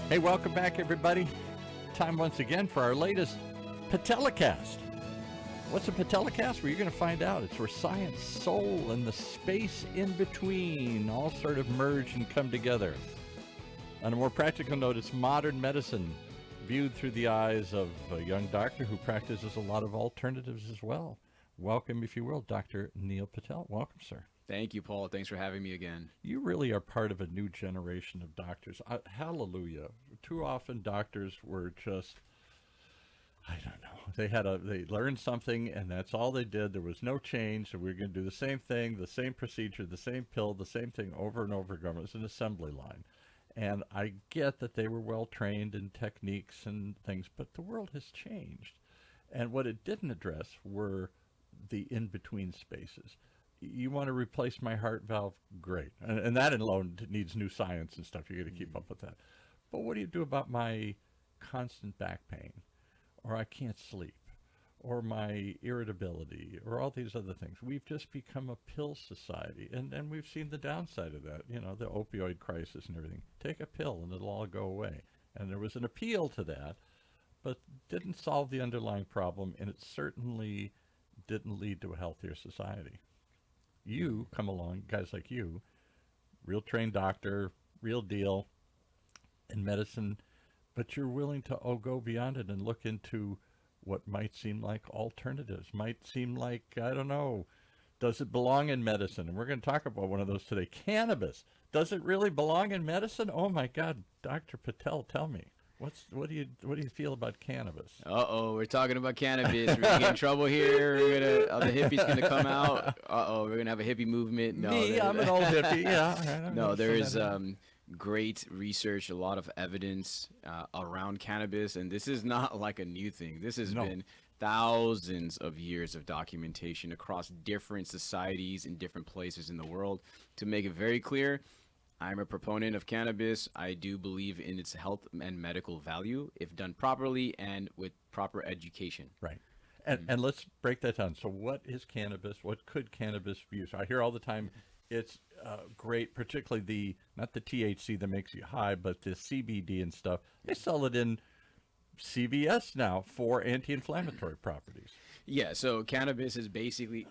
Hey, welcome back, everybody. Time once again for our latest PATELECAST. What's a PATELECAST? Well, you're going to find out. It's where science, soul, and the space in between all sort of merge and come together. On a more practical note, it's modern medicine viewed through the eyes of a young doctor who practices a lot of alternatives as well. Welcome, if you will, Dr. Neal Patel. Welcome, sir. Thank you, Paul. Thanks for having me again. You really are part of a new generation of doctors. Hallelujah. Too often doctors were just, I don't know. They learned something and that's all they did. There was no change. So we're going to do the same thing, the same procedure, the same pill, the same thing over and over again. It was an assembly line. And I get that they were well trained in techniques and things, but the world has changed. And what it didn't address were the in-between spaces. You want to replace my heart valve? Great. And that alone needs new science and stuff. You got to keep up with that. But what do you do about my constant back pain? Or I can't sleep? Or my irritability? Or all these other things? We've just become a pill society. And we've seen the downside of that. You know, the opioid crisis and everything. Take a pill and it'll all go away. And there was an appeal to that, but didn't solve the underlying problem. And it certainly didn't lead to a healthier society. You come along, guys like you, real trained doctor, real deal in medicine, but you're willing to go beyond it and look into what might seem like alternatives, might seem like, I don't know, does it belong in medicine? And we're going to talk about one of those today. Cannabis. Does it really belong in medicine? Oh my God, Dr. Patel, tell me. What do you feel about cannabis? We're talking about cannabis. We're gonna get in trouble here. The hippie's gonna come out. We're gonna have a hippie movement. No, I'm an old hippie. Yeah. No, there is great research, a lot of evidence around cannabis, and this is not like a new thing. This has been thousands of years of documentation across different societies in different places in the world. To make it very clear, I'm a proponent of cannabis. I do believe in its health and medical value if done properly and with proper education. Right. And let's break that down. So what is cannabis? What could cannabis be used? I hear all the time it's great, particularly not the THC that makes you high, but the CBD and stuff. They sell it in CVS now for anti-inflammatory properties. Yeah, so cannabis is basically,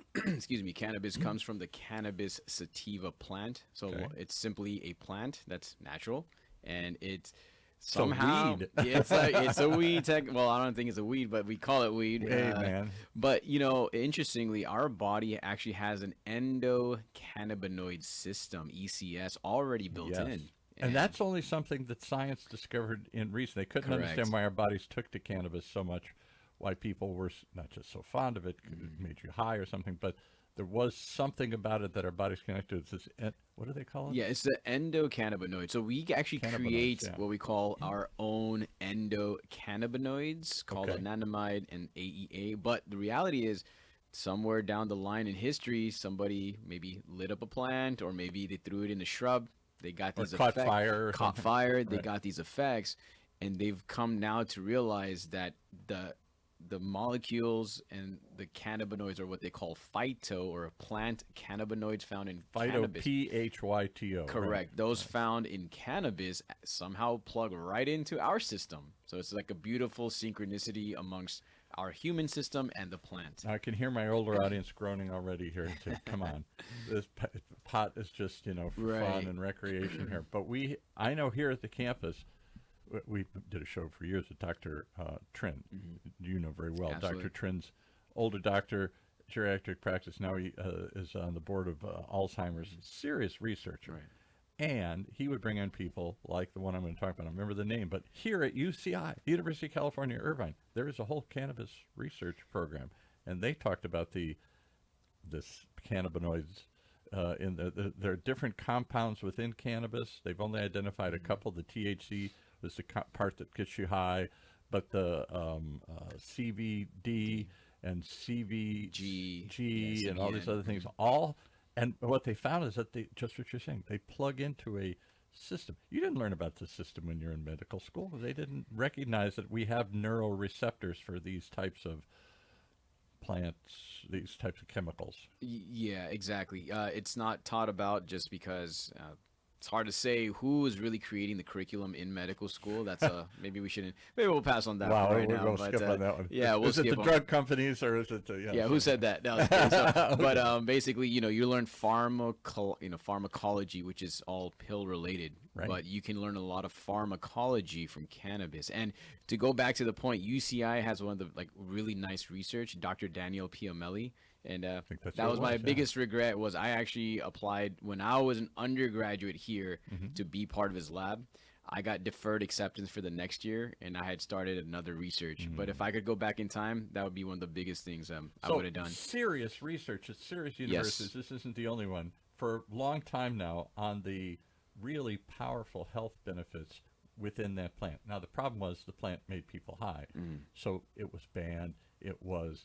cannabis comes from the cannabis sativa plant. So It's simply a plant that's natural, and it's somehow it's a weed. Well, I don't think it's a weed, but we call it weed. Hey, man. But interestingly, our body actually has an endocannabinoid system (ECS) already built in. And that's only something that science discovered in recent. They couldn't understand why our bodies took to cannabis so much, why people were not just so fond of it, it made you high or something, but there was something about it that our bodies connected to. This, what do they call it? Yeah, it's the endocannabinoid. So we actually create what we call our own endocannabinoids called anandamide and AEA. But the reality is, somewhere down the line in history, somebody maybe lit up a plant, or maybe they threw it in a shrub. They got these effects. Caught fire. They got these effects, and they've come now to realize that the molecules and the cannabinoids are what they call phyto or plant cannabinoids found in cannabis. Phyto. Correct. Right. Those found in cannabis somehow plug right into our system. So it's like a beautiful synchronicity amongst our human system and the plant. I can hear my older audience groaning already here. Come on, this pot is just for fun and recreation here. But I know here at the campus, we did a show for years with Dr. Trin. You know very well. Absolutely. Dr. Trin's older doctor, geriatric practice. Now he is on the board of Alzheimer's. Serious researcher. Right. And he would bring in people like the one I'm going to talk about. I don't remember the name, but here at UCI, University of California, Irvine, there is a whole cannabis research program, and they talked about this cannabinoids. There are different compounds within cannabis. They've only identified a couple. The THC is the part that gets you high, but the CBD and CBG and all these other things all. And what they found is that just what you're saying, they plug into a system. You didn't learn about the system when you're in medical school. They didn't recognize that we have neuroreceptors for these types of plants, these types of chemicals. Yeah, exactly. It's not taught about just because It's hard to say who is really creating the curriculum in medical school. That's maybe we'll pass on that Wow, for right we'll now. go But, skip on that one. Yeah, we'll is skip it the on. drug companies or is it? Yeah, who said that? No, okay, so, but basically, you learn pharmacology, which is all pill related. Right. But you can learn a lot of pharmacology from cannabis. And to go back to the point, UCI has one of the really nice research. Dr. Daniel Piomelli. And that was my biggest regret was I actually applied when I was an undergraduate here to be part of his lab. I got deferred acceptance for the next year, and I had started another research. But if I could go back in time, that would be one of the biggest things I would have done. Serious research at serious universities. Yes. This isn't the only one. For a long time now on the really powerful health benefits within that plant. Now, the problem was the plant made people high. So it was banned. It was...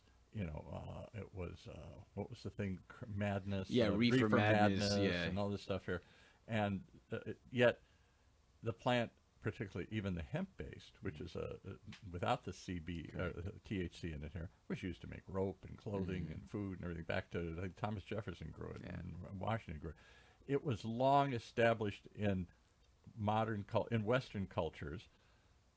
what was the thing? Madness. Yeah, reefer madness. Yeah, and all this stuff here, and yet the plant, particularly even the hemp-based, which is without the THC in it here, was used to make rope and clothing and food and everything. Back to Thomas Jefferson grew it and Washington grew it. It was long established in in Western cultures.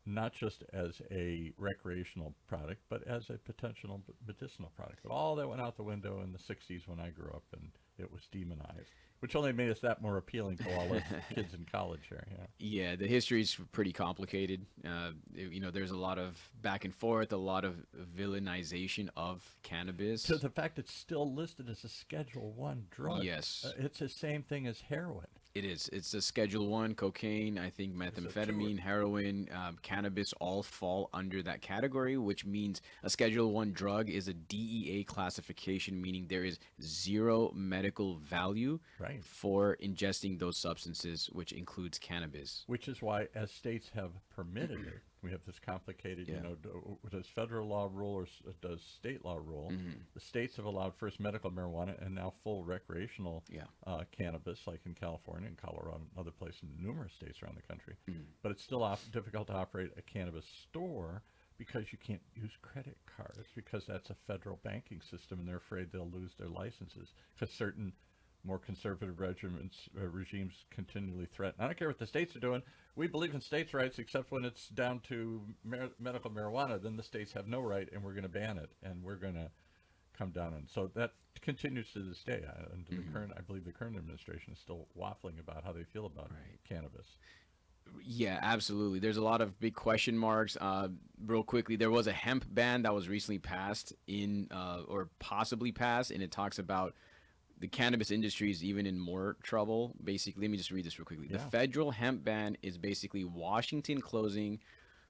Not just as a recreational product, but as a potential medicinal product. But all that went out the window in the 60s when I grew up, and it was demonized, which only made us that more appealing to all us kids in college here. Yeah, the history is pretty complicated. There's a lot of back and forth, a lot of villainization of cannabis. So the fact it's still listed as a Schedule I drug. Yes. It's the same thing as heroin. It is. It's a Schedule I, cocaine, I think methamphetamine, heroin, cannabis all fall under that category, which means a Schedule I drug is a DEA classification, meaning there is zero medical value for ingesting those substances, which includes cannabis. Which is why, as states have permitted it, we have this complicated, does federal law rule or does state law rule? The states have allowed first medical marijuana and now full recreational cannabis, like in California and Colorado and other places, in numerous states around the country. But it's still difficult to operate a cannabis store because you can't use credit cards because that's a federal banking system, and they're afraid they'll lose their licenses because certain more conservative regimes continually threaten. I don't care what the states are doing. We believe in states' rights, except when it's down to medical marijuana. Then the states have no right, and we're going to ban it, and we're going to come down. And so that continues to this day. I believe the current administration is still waffling about how they feel about cannabis. Yeah, absolutely. There's a lot of big question marks. Real quickly, there was a hemp ban that was recently passed or possibly passed, and it talks about the cannabis industry is even in more trouble. Basically, let me just read this real quickly. The federal hemp ban is basically Washington closing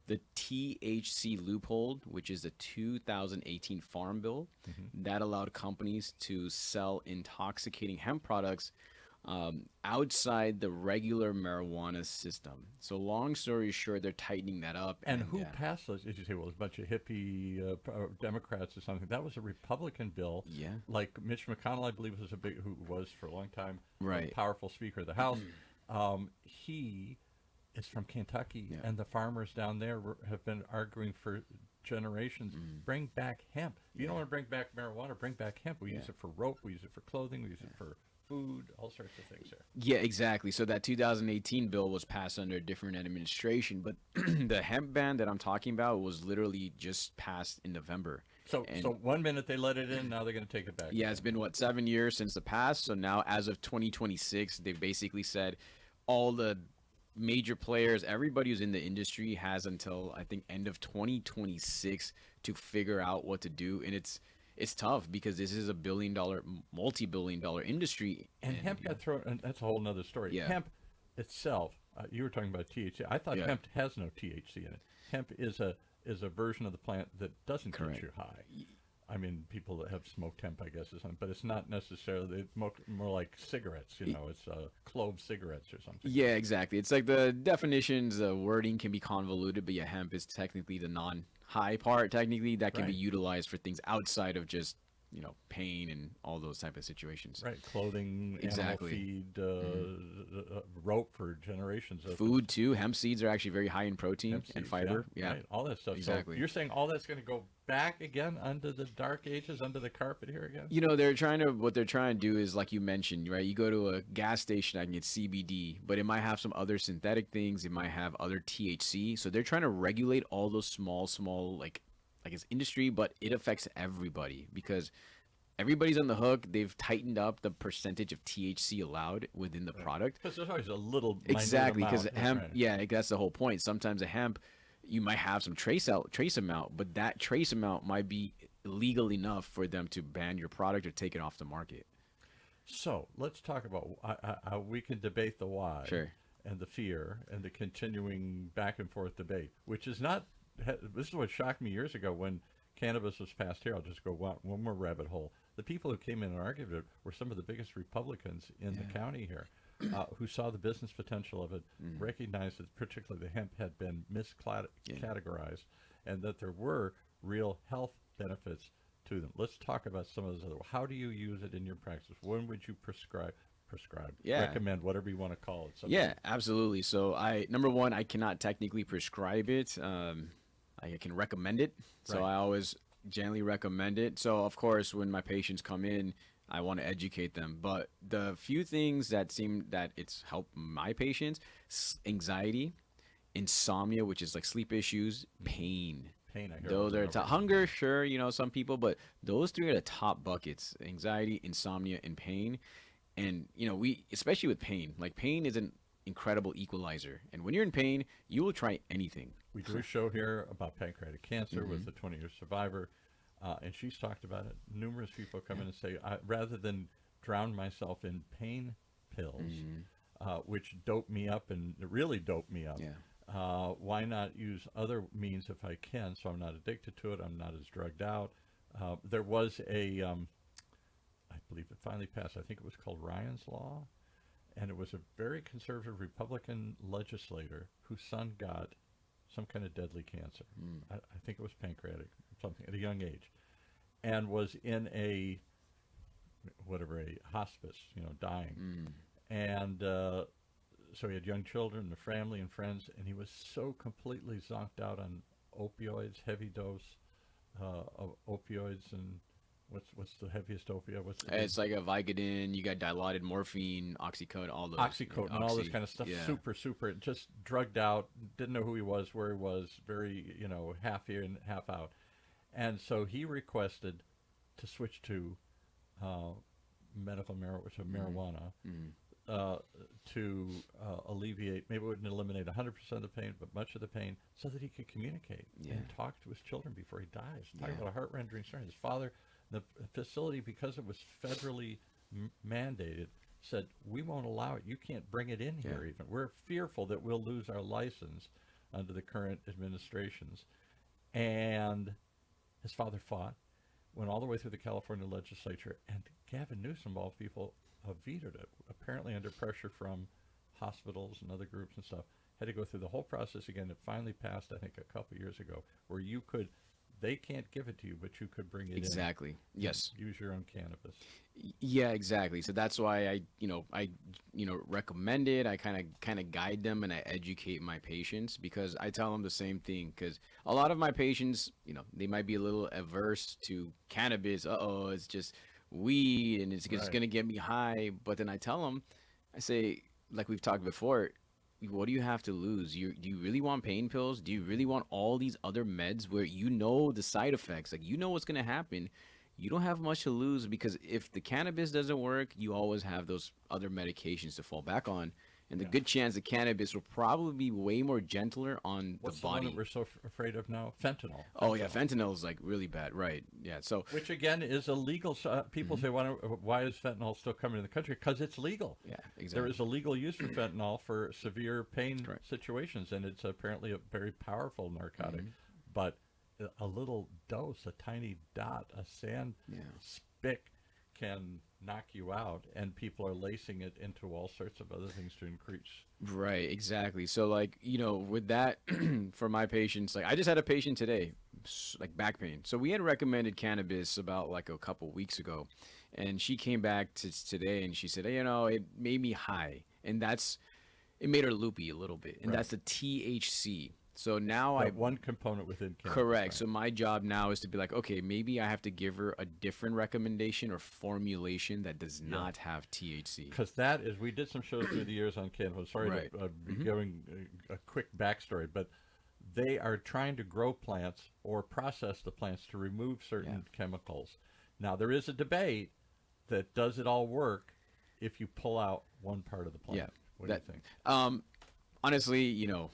the THC loophole, which is the 2018 Farm Bill that allowed companies to sell intoxicating hemp products outside the regular marijuana system. So long story short, they're tightening that up. And who passed those? Did you say, well, it was a bunch of hippie Democrats or something? That was a Republican bill. Yeah. Like Mitch McConnell, I believe, who was for a long time a right. powerful Speaker of the House. He is from Kentucky, and the farmers down there have been arguing for generations, bring back hemp. You don't want to bring back marijuana, bring back hemp. We use it for rope, we use it for clothing, we use it for food, all sorts of things there. Yeah, exactly. So that 2018 bill was passed under a different administration, but the hemp ban that I'm talking about was literally just passed in November. So 1 minute they let it in, now they're going to take it back. Yeah, it's been, 7 years since the pass? So now as of 2026, they basically said all the major players, everybody who's in the industry has until, I think, end of 2026 to figure out what to do. And it's tough because this is a multi-billion-dollar industry. And hemp got thrown, and that's a whole nother story. Yeah. Hemp itself, you were talking about THC. I thought hemp has no THC in it. Hemp is a version of the plant that doesn't get you high. I mean, people that have smoked hemp, I guess, or something, but it's not necessarily, it's more like cigarettes, it's clove cigarettes or something. Yeah, exactly. It's like the definitions, the wording can be convoluted, but hemp is technically the non-high part, technically, that can be utilized for things outside of just, pain and all those type of situations. Right, clothing, Exactly. animal feed, rope for generations. Food too. Hemp seeds are actually very high in protein Hemp and seeds, fiber. Yeah, right, all that stuff. exactly. So you're saying all that's going to go back again under the dark ages, under the carpet here again? What they're trying to do is, like you mentioned, right? You go to a gas station, I can get CBD, but it might have some other synthetic things. It might have other THC. So they're trying to regulate all those small, like it's industry, but it affects everybody because everybody's on the hook. They've tightened up the percentage of THC allowed within the product. Because there's always a little Exactly, because amount, hemp, right. yeah, that's the whole point. Sometimes a hemp, you might have some trace amount, but that trace amount might be legal enough for them to ban your product or take it off the market. So let's talk about how we can debate the why, Sure. and the fear, and the continuing back and forth debate, which is not. This is what shocked me years ago when cannabis was passed here. I'll just go one more rabbit hole. The people who came in and argued it were some of the biggest Republicans in the county here, who saw the business potential of it, recognized that particularly the hemp had been miscategorized, and that there were real health benefits to them. Let's talk about some of those other. How do you use it in your practice? When would you prescribe, recommend, whatever you want to call it? Yeah, absolutely. So number one, I cannot technically prescribe it. I can recommend it. So Right. I always gently recommend it. So of course, when my patients come in, I want to educate them. But the few things that seem that it's helped my patients: anxiety, insomnia, which is like sleep issues, pain. Pain, I hear Those over are and over again. hunger, sure, some people, but those three are the top buckets: anxiety, insomnia, and pain. And we, especially with pain, like pain is an incredible equalizer. And when you're in pain, you will try anything. We do a show here about pancreatic cancer with a 20-year survivor, and she's talked about it. Numerous people come in and say, rather than drown myself in pain pills, which dope me up and really dope me up, why not use other means if I can, so I'm not addicted to it, I'm not as drugged out. There was I believe it finally passed, I think it was called Ryan's Law, and it was a very conservative Republican legislator whose son got some kind of deadly cancer. I think it was pancreatic, something, at a young age, and was in a hospice, dying. And so he had young children, the family and friends, and he was so completely zonked out on opioids, heavy dose of opioids. And what's the heaviest opioid? It's like a Vicodin. You got dilaudid morphine, Oxycontin, all those. Oxycontin, and all this kind of stuff. Yeah. Super, just drugged out. Didn't know who he was, where he was. Very, half in, half out. And so he requested to switch to medical marijuana to alleviate. Maybe it wouldn't eliminate 100% of the pain, but much of the pain, so that he could communicate and talk to his children before he dies. Talk about a heart-rending story. His father. The facility, because it was federally mandated, said, we won't allow it. You can't bring it in here even. We're fearful that we'll lose our license under the current administrations. And his father fought, went all the way through the California legislature, and Gavin Newsom, of all people, vetoed it, apparently under pressure from hospitals and other groups and stuff. Had to go through the whole process again. It finally passed, I think, a couple years ago, where you could... They can't give it to you, but you could bring it Exactly. in. Yes. Use your own cannabis. Yeah, exactly. So that's why I recommend it. I kind of guide them and I educate my patients, because I tell them the same thing. Because a lot of my patients, they might be a little averse to cannabis. It's just weed and it's just gonna get me high. But then I tell them, I say, like we've talked before, what do you have to lose? Do you really want pain pills? Do you really want all these other meds where the side effects, like what's going to happen? You don't have much to lose, because if the cannabis doesn't work, you always have those other medications to fall back on. And the good chance the cannabis will probably be way more gentler on What's the body. The one that we're so afraid of now? Fentanyl. Oh yeah, fentanyl is like really bad, right? Yeah, so which again is illegal. So people say, why is fentanyl still coming to the country? Because it's legal. Yeah, exactly. There is a legal use for fentanyl for severe pain situations, and it's apparently a very powerful narcotic. But a little dose, a tiny dot, a sand spick, can knock you out, and people are lacing it into all sorts of other things to increase. Right, exactly. So with that, for my patients, like I just had a patient today, like back pain. So we had recommended cannabis about like a couple weeks ago, and she came back to today and she said, hey, it made me high, and it made her loopy a little bit, and that's the THC. So now one component within cannabis. Correct. Right. So my job now is to be like, okay, maybe I have to give her a different recommendation or formulation that does not have THC. Because that is, we did some shows through the years on cannabis. Sorry to be giving a quick backstory, but they are trying to grow plants or process the plants to remove certain chemicals. Now, there is a debate that does it all work if you pull out one part of the plant. Yeah. What do you think? Honestly, you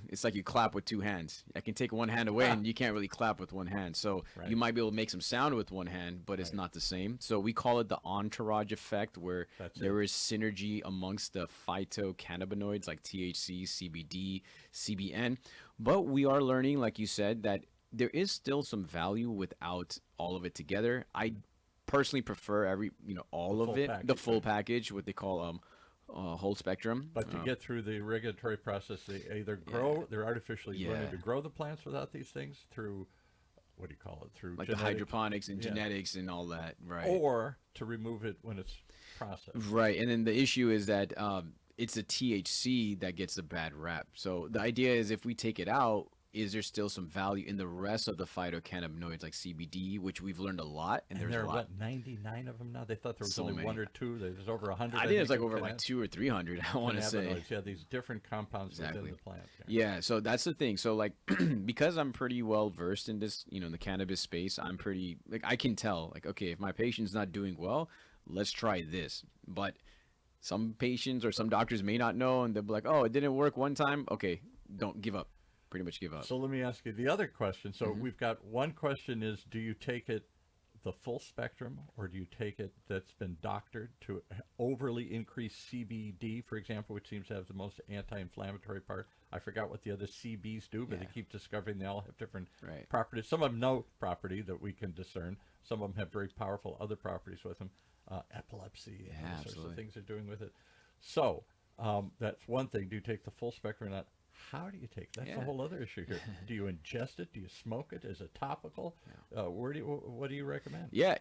it's like you clap with two hands. I can take one hand away and you can't really clap with one hand. So you might be able to make some sound with one hand, but it's not the same. So we call it the entourage effect, where there is synergy amongst the phytocannabinoids like THC, CBD, CBN. But we are learning, like you said, that there is still some value without all of it together. I personally prefer all of it, the full package, what they call whole spectrum. But to get through the regulatory process, they either grow, they're artificially learning to grow the plants without these things through, what do you call it? Through like the hydroponics and genetics and all that, right? Or to remove it when it's processed. Right. And then the issue is that it's the THC that gets the bad rap. So the idea is if we take it out, is there still some value in the rest of the phytocannabinoids like CBD, which we've learned a lot, and there's a lot. 99 of them now? They thought there was So only many. one or two. There's over 100. I think it's like over like 200 or 300. I want to say. Yeah, these different compounds within the plant. Yeah, so that's the thing. So like, because I'm pretty well versed in this, in the cannabis space, I'm pretty I can tell okay, if my patient's not doing well, let's try this. But some patients or some doctors may not know, and they'll be like, oh, it didn't work one time. Okay, don't give up. Pretty much give up. So let me ask you the other question. So we've got one question is, do you take it the full spectrum, or do you take it that's been doctored to overly increase CBD, for example, which seems to have the most anti-inflammatory part? I forgot what the other CBs do, but they keep discovering they all have different properties. Some of them no property that we can discern. Some of them have very powerful other properties with them. Epilepsy and all sorts of things they're doing with it. So that's one thing. Do you take the full spectrum or not? How do you take it? That's a whole other issue here. Do you ingest it? Do you smoke it? Is it topical? What do you recommend? Yeah,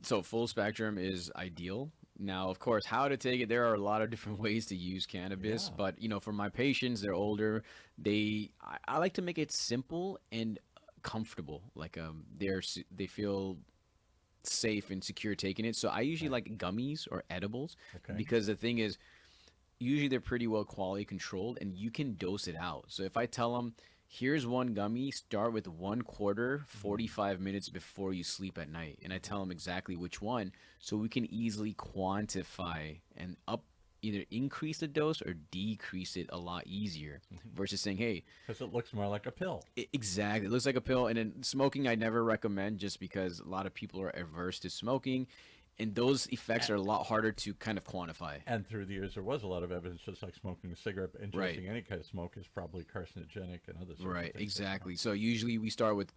so full spectrum is ideal. Now, of course, how to take it, there are a lot of different ways to use cannabis. But, for my patients, they're older. I like to make it simple and comfortable. Like they feel safe and secure taking it. So I usually like gummies or edibles because the thing is, usually they're pretty well quality controlled and you can dose it out. So if I tell them, here's one gummy, start with 1/4, 45 minutes before you sleep at night. And I tell them exactly which one, so we can easily quantify and either increase the dose or decrease it a lot easier versus saying, hey. Because it looks more like a pill. Exactly. It looks like a pill. And then smoking, I never recommend just because a lot of people are averse to smoking. And those effects are a lot harder to kind of quantify. And through the years, there was a lot of evidence, just like smoking a cigarette, ingesting any kind of smoke is probably carcinogenic and other sorts of things. Exactly. So usually we start with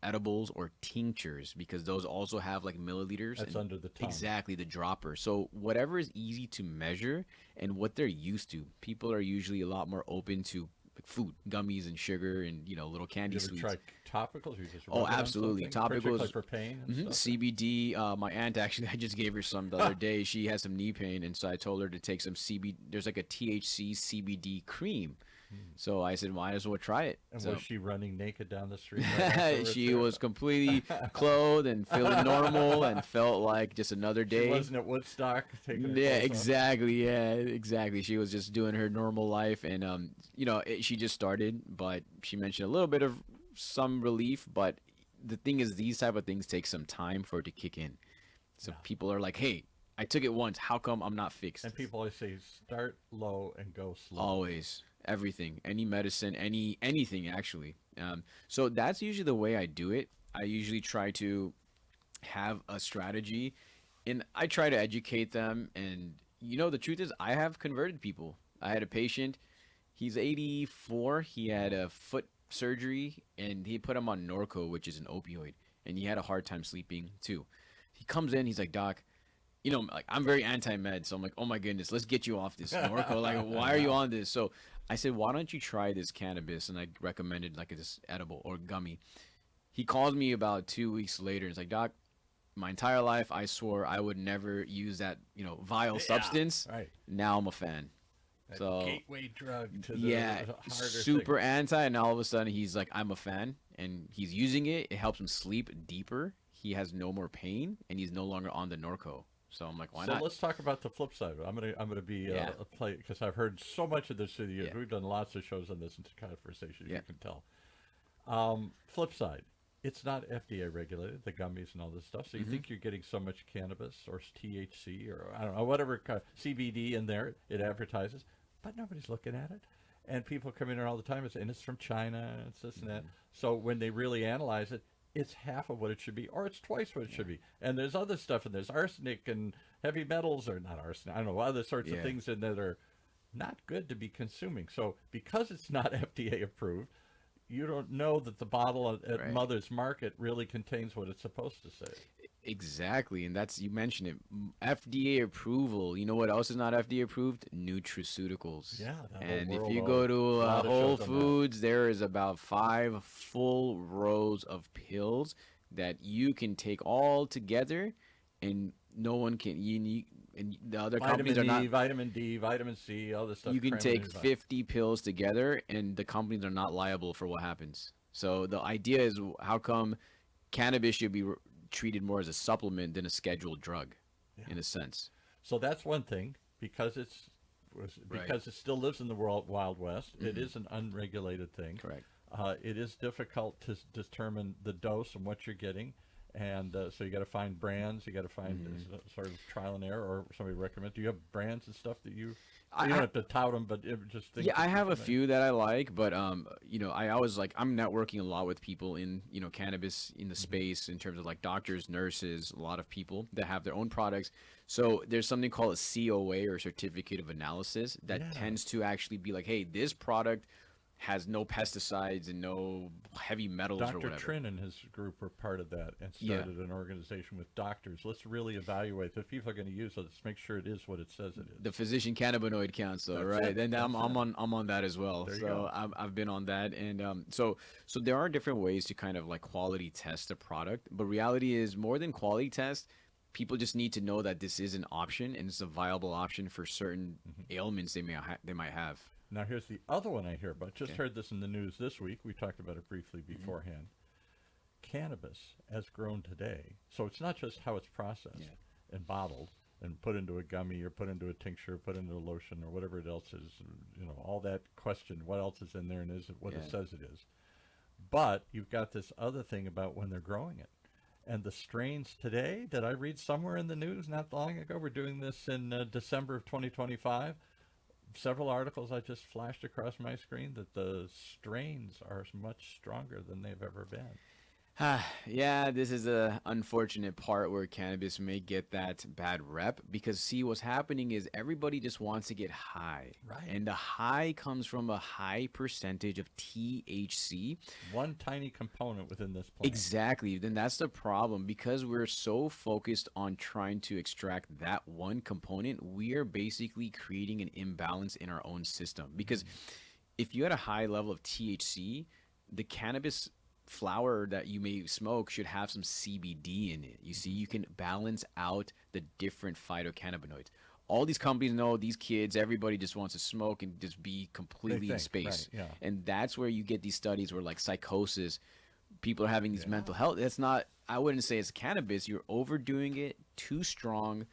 edibles or tinctures because those also have like milliliters. That's under the tongue. Exactly, the dropper. So whatever is easy to measure and what they're used to, people are usually a lot more open to food, gummies and sugar and little candy sweets. You ever try topicals? Or you just absolutely, topicals for pain and stuff? CBD. My aunt actually, I just gave her some the other day. She has some knee pain, and so I told her to take some CBD. There's like a THC CBD cream. So I said, might as well try it. And so, was she running naked down the street? She was completely clothed and feeling normal and felt like just another day. She wasn't at Woodstock taking exactly. Yeah, exactly. She was just doing her normal life. And, she just started, but she mentioned a little bit of some relief. But the thing is, these type of things take some time for it to kick in. So people are like, hey, I took it once. How come I'm not fixed? And people always say, start low and go slow. Always. Everything, any medicine, anything actually. So that's usually the way I do it. I usually try to have a strategy and I try to educate them. And the truth is I have converted people. I had a patient, he's 84. He had a foot surgery and he put him on Norco, which is an opioid. And he had a hard time sleeping too. He comes in, he's like, Doc, you know, like I'm very anti-med, so I'm like, oh my goodness, let's get you off this Norco. Like, why are you on this? So I said, why don't you try this cannabis? And I recommended like this edible or gummy. He calls me about 2 weeks later. And it's like, Doc, my entire life I swore I would never use that, you know, vile substance. Right. Now I'm a fan. That So gateway drug to yeah, the harder super thing. anti, and all of a sudden he's like, I'm a fan, and he's using it. It helps him sleep deeper. He has no more pain, and he's no longer on the Norco. So I'm like, why So not? let's talk about the flip side. I'm gonna be Yeah. a play because I've heard so much of this through the years. Yeah. We've done lots of shows on this and conversations. Yeah. You can tell. Flip side, it's not FDA regulated, the gummies and all this stuff. So you think you're getting so much cannabis or THC or I don't know whatever CBD in there it advertises, but nobody's looking at it. And people come in here all the time and it's from China, it's this and that. So when they really analyze it, it's half of what it should be, or it's twice what it should be. And there's other stuff, and there's arsenic and heavy metals, or not arsenic, I don't know, other sorts of things in there that are not good to be consuming. So because it's not FDA approved, you don't know that the bottle at Mother's Market really contains what it's supposed to say. Exactly, and that's, you mentioned it, FDA approval. You know what else is not FDA approved? Nutraceuticals. Yeah, and if you go to Whole Foods, there is about 5 full rows of pills that you can take all together, and no one can. And the other companies are not. Vitamin D, vitamin C, all this stuff. You can take 50 pills together, and the companies are not liable for what happens. So the idea is, how come cannabis should be treated more as a supplement than a scheduled drug, in a sense? So that's one thing, because it still lives in the Wild West. It is an unregulated thing. Correct. It is difficult to determine the dose and what you're getting. And so you got to find brands. You got to find sort of trial and error, or somebody recommend. Do you have brands and stuff that you don't have to tout them, but just think? Yeah, I have a few that I like, but you know, I always like, I'm networking a lot with people in, you know, cannabis in the space, in terms of like doctors, nurses, a lot of people that have their own products. So there's something called a COA, or certificate of analysis, that tends to actually be like, hey, this product has no pesticides and no heavy metals or whatever. Dr. Trin and his group were part of that and started an organization with doctors. Let's really evaluate if people are going to use it. Let's make sure it is what it says it is. The Physician Cannabinoid Council, right? And I'm on that as well. So I've been on that, and so there are different ways to kind of like quality test a product. But reality is, more than quality test, people just need to know that this is an option, and it's a viable option for certain ailments they might have. Now, here's the other one I hear about. Just heard this in the news this week. We talked about it briefly beforehand. Cannabis, as grown today, so it's not just how it's processed and bottled and put into a gummy or put into a tincture, put into a lotion or whatever it else is, you know, all that question, what else is in there and is it what it says it is. But you've got this other thing about when they're growing it. And the strains today that I read somewhere in the news not long ago, we're doing this in December of 2025, several articles I just flashed across my screen that the strains are much stronger than they've ever been. Yeah, this is a unfortunate part where cannabis may get that bad rep, because see, what's happening is everybody just wants to get high. Right. And the high comes from a high percentage of THC. One tiny component within this plant. Exactly. Then that's the problem, because we're so focused on trying to extract that one component, we are basically creating an imbalance in our own system. Because if you had a high level of THC, the cannabis flower that you may smoke should have some CBD in it. You see, you can balance out the different phytocannabinoids. All these companies know, these kids, everybody just wants to smoke and just be completely in space. Right, and that's where you get these studies where, like, psychosis, people are having these mental health. That's not, I wouldn't say it's cannabis. You're overdoing it, too strong,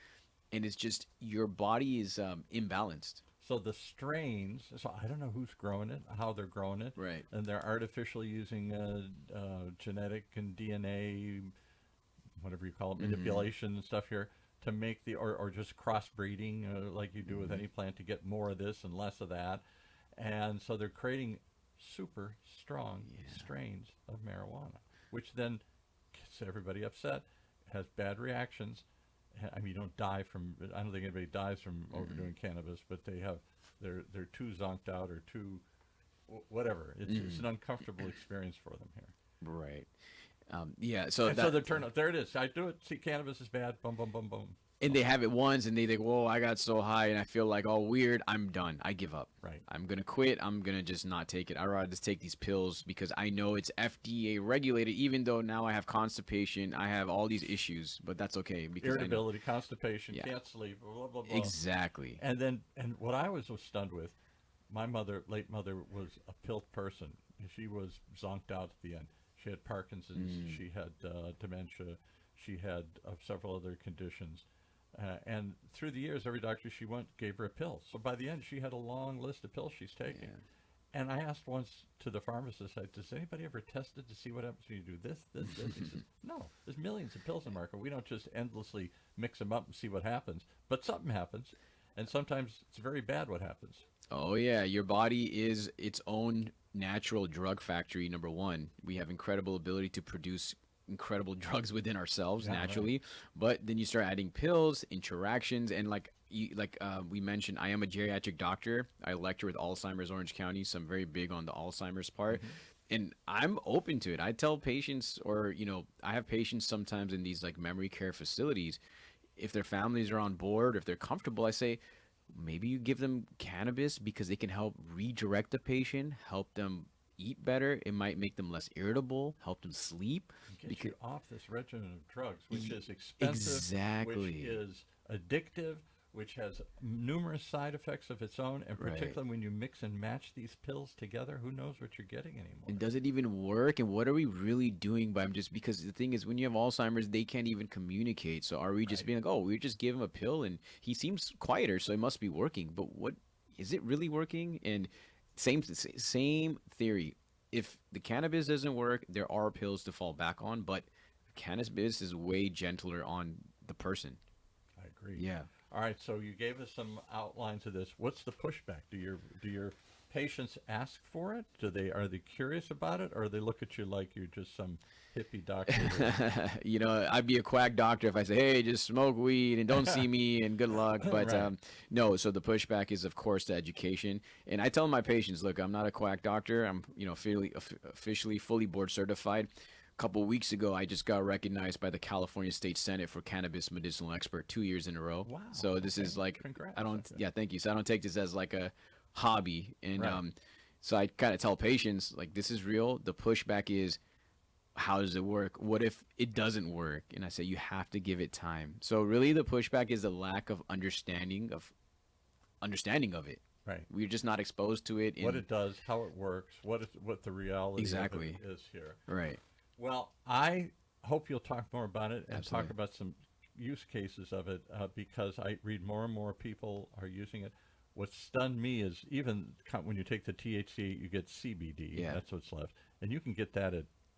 and it's just your body is imbalanced. So the strains, so I don't know who's growing it, how they're growing it. Right. And they're artificially using genetic and DNA, whatever you call it, manipulation and stuff here to make or just crossbreeding like you do with any plant to get more of this and less of that. And so they're creating super strong strains of marijuana, which then gets everybody upset, has bad reactions. I mean, you don't die from. I don't think anybody dies from overdoing cannabis, but they're too zonked out or too, whatever. It's an uncomfortable experience for them here. Right. Yeah. So so the turnout. There it is. I do it. See, cannabis is bad. Boom, boom, boom, boom. And they have it once, and they think, "Whoa, I got so high, and I feel like all weird. I'm done. I give up. Right. I'm gonna quit. I'm gonna just not take it. I'd rather just take these pills because I know it's FDA regulated. Even though now I have constipation, I have all these issues, but that's okay because irritability, constipation, can't sleep, blah blah blah. Exactly. And what I was stunned with, my late mother, was a pill person. She was zonked out at the end. She had Parkinson's. She had dementia. She had several other conditions. And through the years, every doctor she went gave her a pill. So by the end, she had a long list of pills she's taking. Yeah. And I asked once to the pharmacist, does anybody ever test it to see what happens when you do this? He said, no, there's millions of pills in the market. We don't just endlessly mix them up and see what happens. But something happens. And sometimes it's very bad what happens. Oh, yeah. Your body is its own natural drug factory, number one. We have incredible ability to produce incredible drugs within ourselves naturally, right. But then you start adding pills, interactions, and like we mentioned, I am a geriatric doctor. I lecture with Alzheimer's Orange County, so I'm very big on the Alzheimer's part. And I'm open to it. I tell patients, or I have patients sometimes in these like memory care facilities, if their families are on board, if they're comfortable, I say maybe you give them cannabis because it can help redirect the patient, help them eat better. It might make them less irritable, help them sleep. Get you off this regimen of drugs, which is expensive, exactly, which is addictive, which has numerous side effects of its own, and particularly when you mix and match these pills together, who knows what you're getting anymore. And does it even work? And what are we really doing by them? Just because the thing is, when you have Alzheimer's, they can't even communicate. So are we just being like, oh, we just give him a pill and he seems quieter, so it must be working. But what is it really working? And same theory. If the cannabis doesn't work, there are pills to fall back on, but cannabis is way gentler on the person. I agree. Yeah. All right, so you gave us some outlines of this. What's the pushback? Do your patients ask for it? Are they curious about it, or they look at you like you're just some hippie doctor? I'd be a quack doctor if I say, "Hey, just smoke weed and don't see me and good luck." But right. No. So the pushback is, of course, the education. And I tell my patients, "Look, I'm not a quack doctor. I'm officially fully board certified." A couple of weeks ago, I just got recognized by the California State Senate for cannabis medicinal expert 2 years in a row. Wow. So this is like, congrats. Thank you. So I don't take this as like a hobby. And right. So I kind of tell patients, like, this is real. The pushback is, how does it work? What if it doesn't work? And I say, you have to give it time. So really the pushback is the lack of understanding of it. Right. We're just not exposed to it. What it does, how it works, what the reality exactly of it is here. Right. Well, I hope you'll talk more about it and Absolutely. talk about some use cases of it because I read more and more people are using it. What stunned me is even when you take the THC, you get CBD. Yeah. That's what's left. And you can get that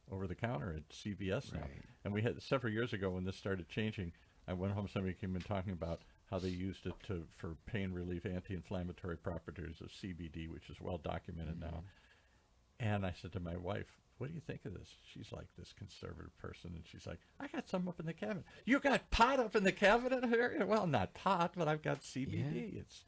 over the counter at CVS now. Right. And we had several years ago when this started changing, I went home, somebody came in talking about how they used it for pain relief, anti-inflammatory properties of CBD, which is well documented now. And I said to my wife, what do you think of this? She's like this conservative person, and she's like, I got some up in the cabinet. You got pot up in the cabinet here? Well, not pot, but I've got CBD. Yeah. It's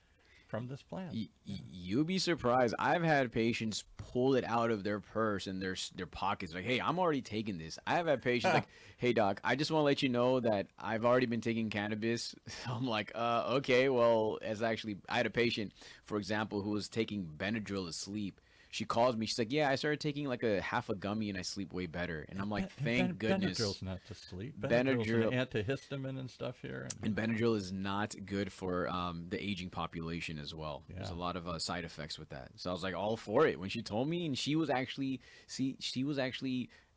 from this plant. You'll be surprised. I've had patients pull it out of their purse and their pockets. Like, hey, I'm already taking this. I have had patients like, hey, doc, I just want to let you know that I've already been taking cannabis. I'm like, okay, well, I had a patient, for example, who was taking Benadryl to sleep. She calls me. She's like, yeah, I started taking like a half a gummy and I sleep way better. And I'm like, thank goodness. Benadryl's not to sleep. Benadryl's an antihistamine and stuff here. And Benadryl is not good for the aging population as well. Yeah. There's a lot of side effects with that. So I was like all for it when she told me, and she was actually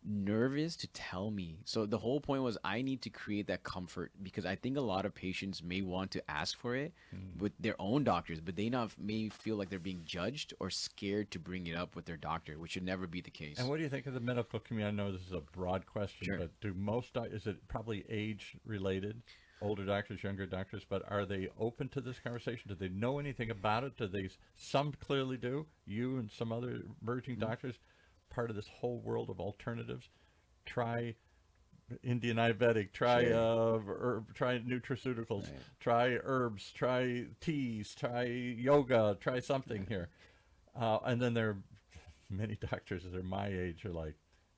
nervous to tell me. So the whole point was I need to create that comfort because I think a lot of patients may want to ask for it with their own doctors, but they may feel like they're being judged or scared to bring it up with their doctor, which should never be the case. And what do you think of the medical community? I know this is a broad question, Sure. but is it probably age related? Older doctors, younger doctors, but are they open to this conversation? Do they know anything about it? Some clearly do. You and some other emerging doctors, part of this whole world of alternatives. Try Indian Ayurvedic, try try nutraceuticals, Right. try herbs, try teas, try yoga, try something here. And then there are many doctors that are my age are like,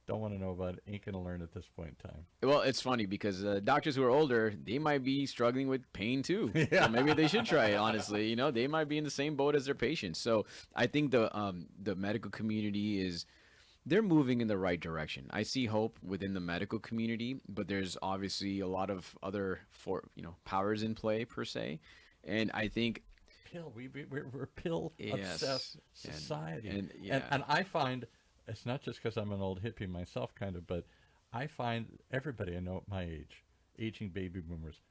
Don't want to know about it. Ain't going to learn at this point in time. Well, it's funny because doctors who are older, they might be struggling with pain too. Yeah. So maybe they should try it, honestly. You know, they might be in the same boat as their patients. So I think the medical community they're moving in the right direction. I see hope within the medical community, but there's obviously a lot of other powers in play per se. And I think we're pill obsessed society. And I find it's not just because I'm an old hippie myself, kind of, but I find everybody I know at my age, aging baby boomers,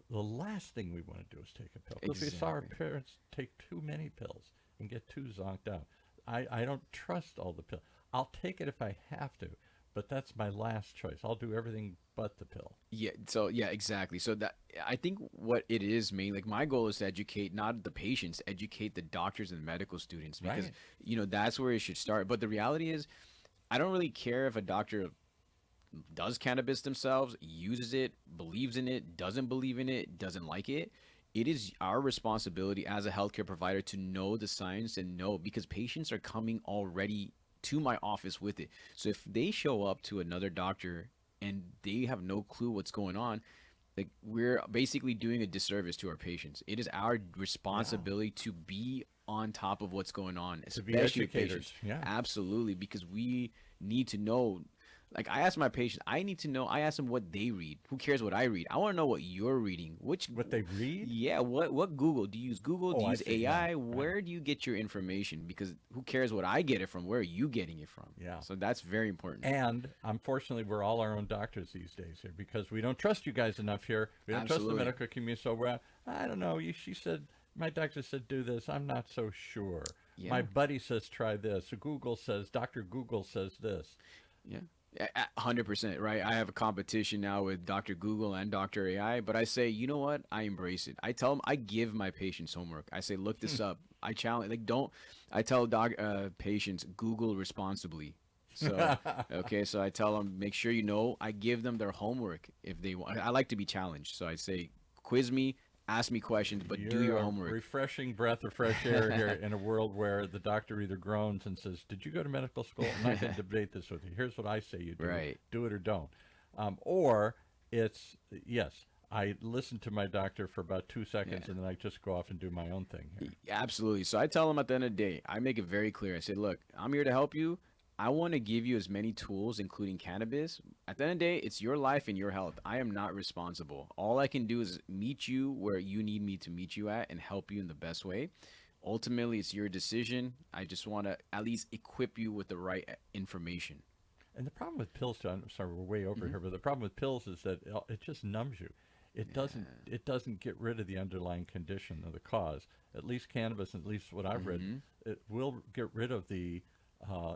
the last thing we want to do is take a pill. Because we saw our parents take too many pills and get too zonked out. I don't trust all the pills. I'll take it if I have to, but that's my last choice. I'll do everything but the pill. Yeah. So yeah, exactly. So that I think what it is mainly, like my goal is to educate not the patients, educate the doctors and medical students, because that's where it should start. But the reality is, I don't really care if a doctor does cannabis themselves, uses it, believes in it, doesn't believe in it, doesn't like it. It is our responsibility as a healthcare provider to know the science and know, because patients are coming already to my office with it. So if they show up to another doctor and they have no clue what's going on, like we're basically doing a disservice to our patients. It is our responsibility to be on top of what's going on, especially with patients. Yeah, absolutely, because we need to know. Like I ask my patients, I need to know. I ask them what they read. Who cares what I read? I want to know what you're reading. What they read? Yeah. What Google? Do you use Google? Do you use AI? Yeah. Where do you get your information? Because who cares what I get it from? Where are you getting it from? Yeah. So that's very important. And unfortunately, we're all our own doctors these days here because we don't trust you guys enough here. We don't trust the medical community. So I don't know. She said, my doctor said do this. I'm not so sure. Yeah. My buddy says try this. Google says, Dr. Google says this. Yeah. 100%, right? I have a competition now with Dr. Google and Dr. AI, but I say, you know what? I embrace it. I tell them, I give my patients homework. I say, look this up. I challenge, I tell patients, Google responsibly. So, okay, so I tell them, make sure I give them their homework if they want. I like to be challenged. So I say, quiz me, ask me questions, but do your homework. Refreshing breath of fresh air here in a world where the doctor either groans and says, did you go to medical school? I'm not going to debate this with you. Here's what I say you do. Right. Do it or don't. Or it's, yes, I listen to my doctor for about 2 seconds and then I just go off and do my own thing here. Absolutely. So I tell them at the end of the day, I make it very clear. I say, look, I'm here to help you. I want to give you as many tools, including cannabis. At the end of the day, it's your life and your health. I am not responsible. All I can do is meet you where you need me to meet you at and help you in the best way. Ultimately, it's your decision. I just want to at least equip you with the right information. And the problem with pills, John, I'm sorry, we're way over here, but the problem with pills is that it just numbs you. It doesn't get rid of the underlying condition or the cause. At least cannabis, at least what I've read, it will get rid of the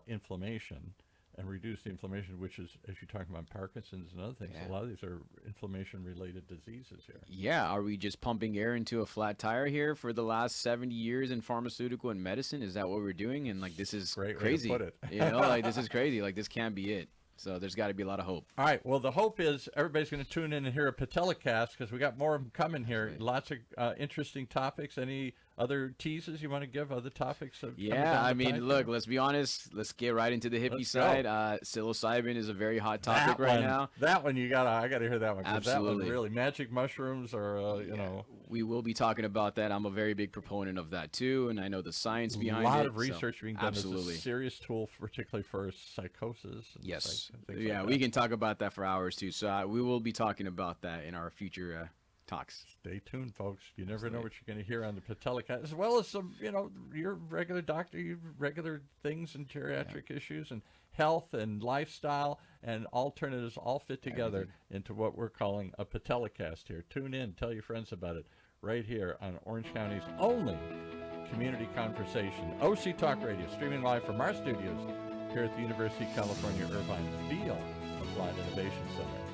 inflammation and reduce the inflammation, which is, as you're talking about Parkinson's and other things, a lot of these are inflammation-related diseases here. Yeah, are we just pumping air into a flat tire here for the last 70 years in pharmaceutical and medicine? Is that what we're doing? And like, this is great crazy. Way to put it. Like this is crazy. Like this can't be it. So there's got to be a lot of hope. All right. Well, the hope is everybody's going to tune in and hear a PATELECAST because we got more of them coming here. Right. Lots of interesting topics. Any other teases you want to give? Other topics? I mean, look, let's be honest. Let's get right into the hippie side. Psilocybin is a very hot topic right now. That one, I got to hear that one. Absolutely. That one really, magic mushrooms are, you know. We will be talking about that. I'm a very big proponent of that too, and I know the science behind it. A lot of research being done. Absolutely. It's a serious tool, particularly for psychosis. Yes. We can talk about that for hours too. So we will be talking about that in our future talks. Stay tuned, folks. You never know what you're going to hear on the PATELECAST, as well as some, your regular doctor, your regular things and geriatric issues and health and lifestyle and alternatives all fit together into what we're calling a PATELECAST here. Tune in, tell your friends about it right here on Orange County's only community conversation. OC Talk Radio, streaming live from our studios here at the University of California, Irvine's Field Applied Innovation Center.